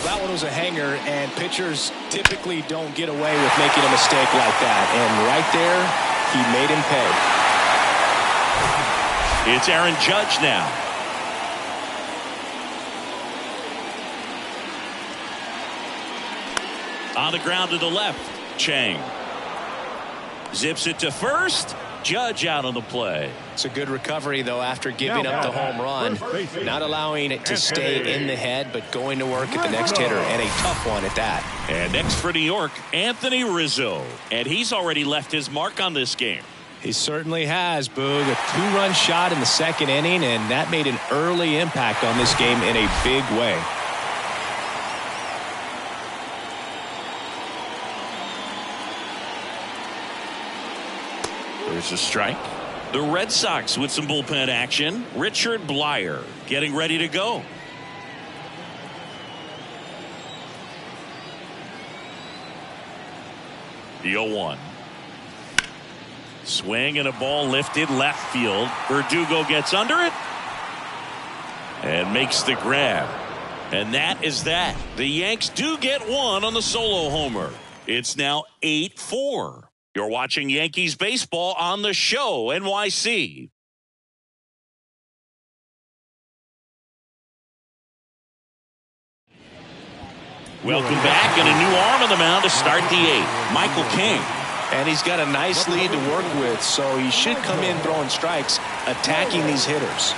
That one was a hanger, and pitchers typically don't get away with making a mistake like that. And right there, he made him pay. It's Aaron Judge now. On the ground to the left. Chang zips it to first. Judge out on the play. It's a good recovery, though, after giving up the home run. Not allowing it to stay in the head, but going to work at the next hitter, and a tough one at that. And next for New York, Anthony Rizzo. And he's already left his mark on this game. He certainly has, Boog. A 2-run shot in the second inning, and that made an early impact on this game in a big way. There's a strike. The Red Sox with some bullpen action. Richard Blyer getting ready to go. The 0-1. Swing and a ball lifted left field. Verdugo gets under it and makes the grab. And that is that. The Yanks do get one on the solo homer. It's now 8-4. You're watching Yankees baseball on the show, NYC. Welcome back, and a new arm on the mound to start the 8th. Michael King. And he's got a nice lead to work with, so he should come in throwing strikes, attacking these hitters.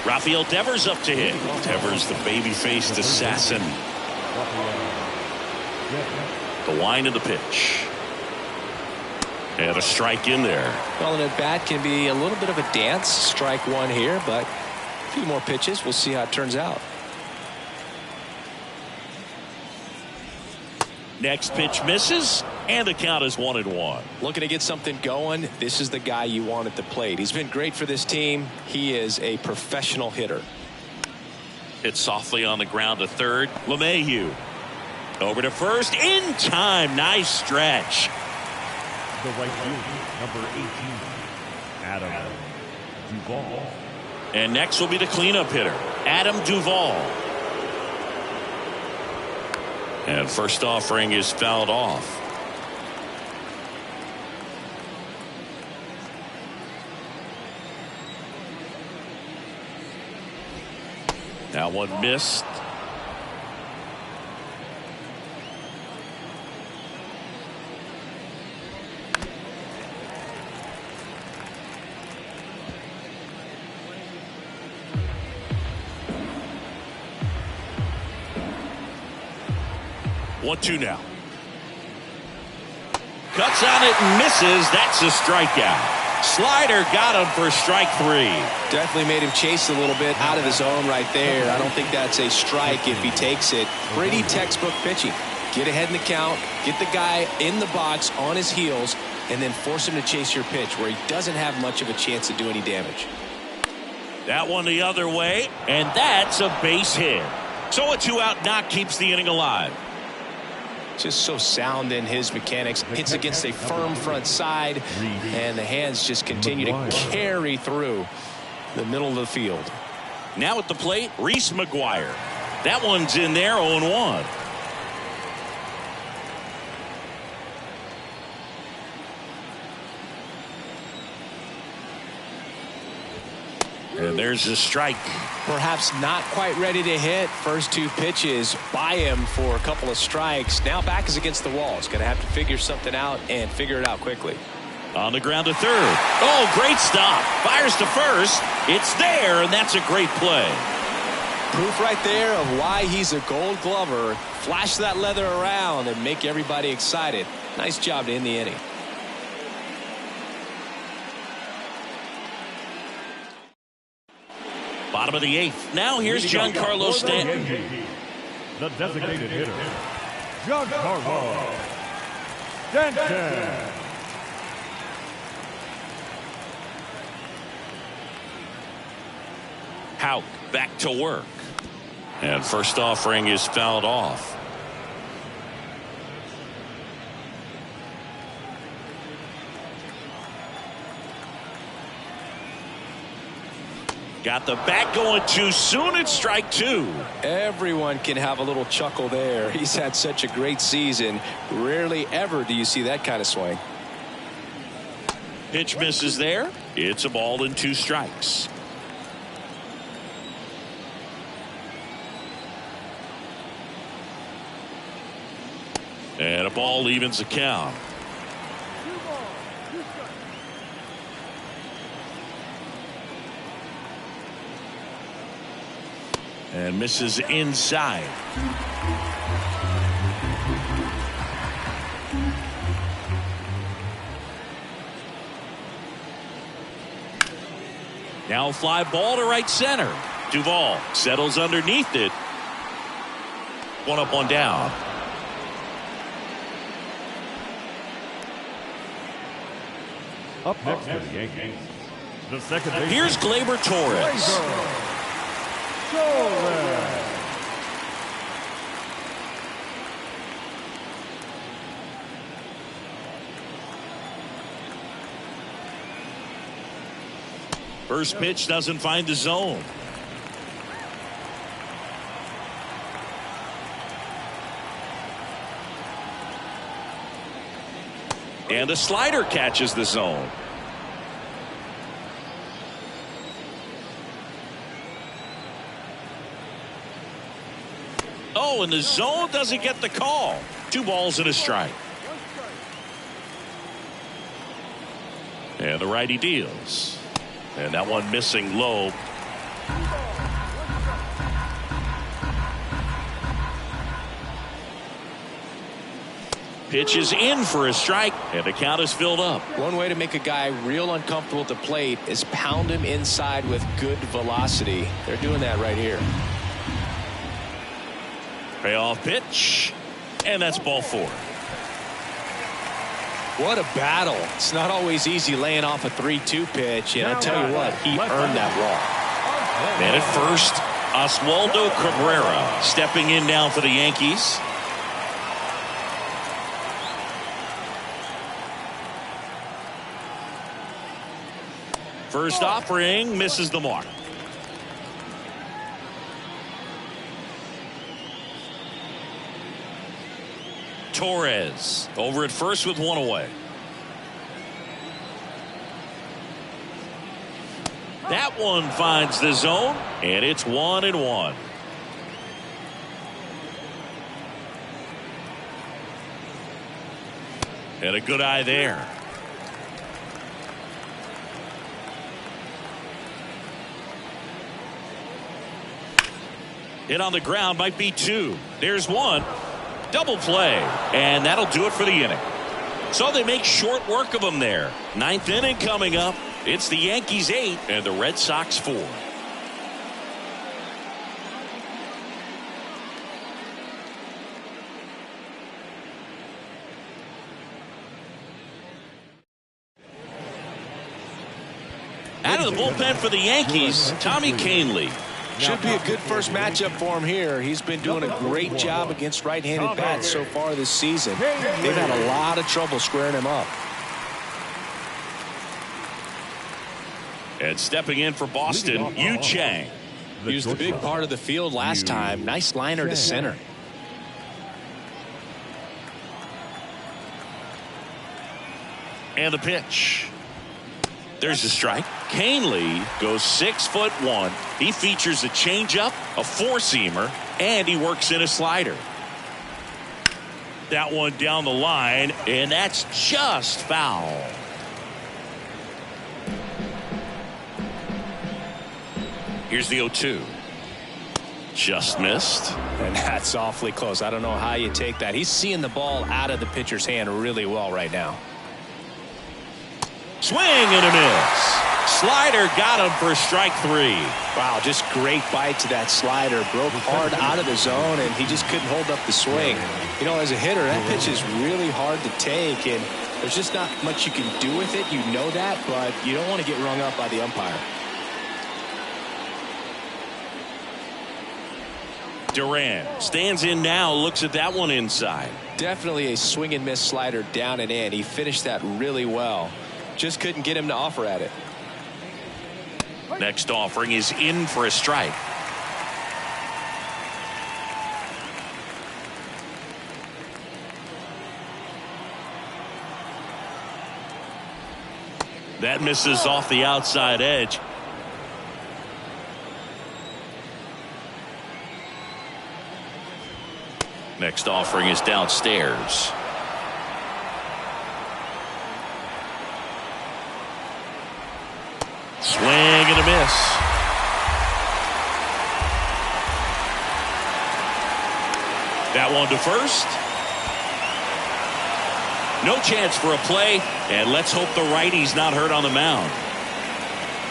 Rafael Devers up to hit. Devers, the baby-faced assassin. The wind of the pitch. And a strike in there. Well, an at-bat can be a little bit of a dance. Strike one here, but a few more pitches. We'll see how it turns out. Next pitch misses, and the count is 1-1. Looking to get something going. This is the guy you want at the plate. He's been great for this team. He is a professional hitter. Hit softly on the ground to third. LeMahieu. Over to first. In time. Nice stretch. The right fielder, number 18, Adam Duvall. And next will be the cleanup hitter, Adam Duvall. And first offering is fouled off. That one missed. 1-2 now. Cuts on it and misses. That's a strikeout. Slider got him for strike 3. Definitely made him chase a little bit out of the zone right there. I don't think that's a strike if he takes it. Pretty textbook pitching. Get ahead in the count, get the guy in the box on his heels, and then force him to chase your pitch where he doesn't have much of a chance to do any damage. That one the other way, and that's a base hit. So a 2-out knock keeps the inning alive. Just so sound in his mechanics. Hits against a firm front side, and the hands just continue to carry through the middle of the field. Now at the plate, Reese McGuire. That one's in there, 0-1. And there's a strike. Perhaps not quite ready to hit. First two pitches by him for a couple of strikes. Now back is against the wall. He's going to have to figure something out and figure it out quickly. On the ground to third. Oh, great stop. Fires to first. It's there, and that's a great play. Proof right there of why he's a Gold Glover. Flash that leather around and make everybody excited. Nice job to end the inning. Bottom of the eighth. Now here's Giancarlo Stanton. The designated hitter, Giancarlo Stanton. Houck back to work. And first offering is fouled off. Got the bat going too soon. It's strike two. Everyone can have a little chuckle there. He's had such a great season. Rarely ever do you see that kind of swing. Pitch misses there. It's a ball and 2 strikes. And a ball evens the count. 2 balls, 2 strikes. And misses inside. Now fly ball to right center. Duvall settles underneath it. 1 up, 1 down. Up next for the Yankees, the second baseman. Here's Gleyber Torres. First pitch doesn't find the zone. And the slider catches the zone. Oh, and the zone doesn't get the call. 2 balls and a strike. 1 strike. And the righty deals. And that one missing low. 2 balls, 1 strike. Pitch is in for a strike, and the count is filled up. One way to make a guy real uncomfortable at the plate is pound him inside with good velocity. They're doing that right here. Payoff pitch, and that's ball 4. What a battle. It's not always easy laying off a 3-2 pitch, and I tell you what, he earned that walk. And at first, Oswaldo Cabrera stepping in now for the Yankees. First offering misses the mark. Torres over at first with 1 away. That one finds the zone, and it's 1-1. And a good eye there. Hit on the ground, might be 2. There's 1. Double play, and that'll do it for the inning. So they make short work of them there. 9th inning coming up. It's the Yankees 8 and the Red Sox 4. Out of the bullpen for the Yankees, Tommy Canley. Should be a good first matchup for him here. He's been doing a great job against right-handed bats so far this season. They've had a lot of trouble squaring him up. And stepping in for Boston, Yu Chang. He was the big part of the field last time. Nice liner to center. And the pitch. There's the strike. Canely goes 6'1". He features a changeup, a four-seamer, and he works in a slider. That one down the line, and that's just foul. Here's the 0-2. Just missed. And that's awfully close. I don't know how you take that. He's seeing the ball out of the pitcher's hand really well right now. Swing and a miss. Slider got him for strike 3. Wow, just great bite to that slider. Broke hard out of the zone, and he just couldn't hold up the swing. You know, as a hitter, that pitch is really hard to take, and there's just not much you can do with it. You know that, but you don't want to get rung up by the umpire. Duran stands in now, looks at that one inside. Definitely a swing and miss slider down and in. He finished that really well. Just couldn't get him to offer at it. Next offering is in for a strike. That misses off the outside edge. Next offering is downstairs. Swing and a miss. That one to first. No chance for a play, and let's hope the righty's not hurt on the mound.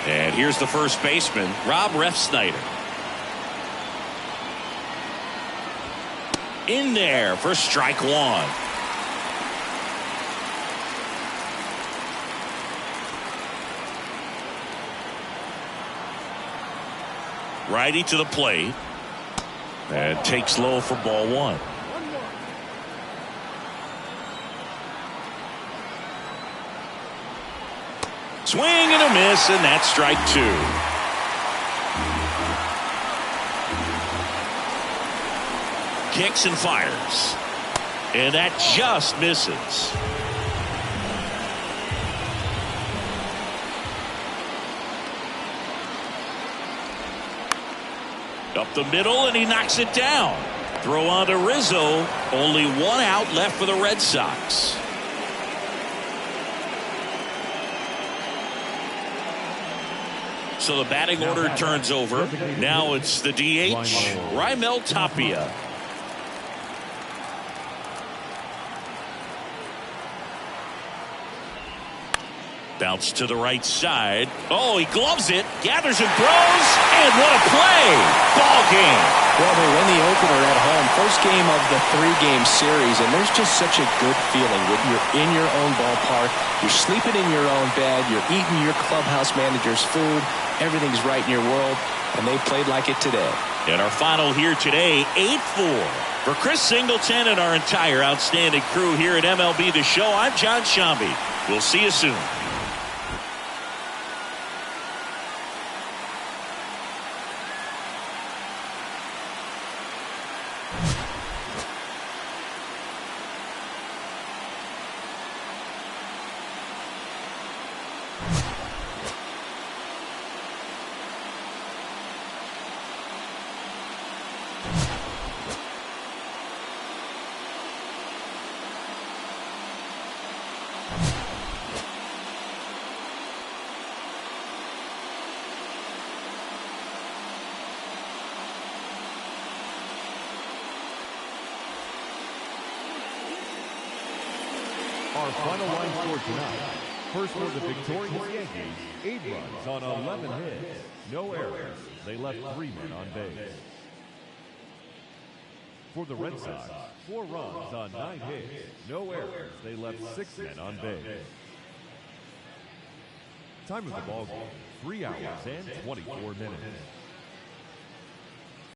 And here's the first baseman, Rob Refsnyder. In there for strike 1. Righty to the plate. And takes low for ball 1. Swing and a miss, and that's strike 2. Kicks and fires. And that just misses. Up the middle, and he knocks it down. Throw on to Rizzo. Only one out left for the Red Sox. So the batting order turns over. Now it's the DH, Raimel Tapia. Bounce to the right side. Oh, he gloves it, gathers and throws, and what a play! Ball game. Well, they win the opener at home. First game of the 3-game series, and there's just such a good feeling when you're in your own ballpark, you're sleeping in your own bed, you're eating your clubhouse manager's food, everything's right in your world, and they played like it today. And our final here today, 8-4. For Chris Singleton and our entire outstanding crew here at MLB The Show, I'm John Shambi. We'll see you soon. Our final line score tonight. First for the victorious Yankees, 8 runs on 11 hits. No errors. They left 3 men on base. For the Red Sox, 4 runs on 9 hits. No errors. They left 6 men on base. Time of the ball game, 3 hours and 24 minutes.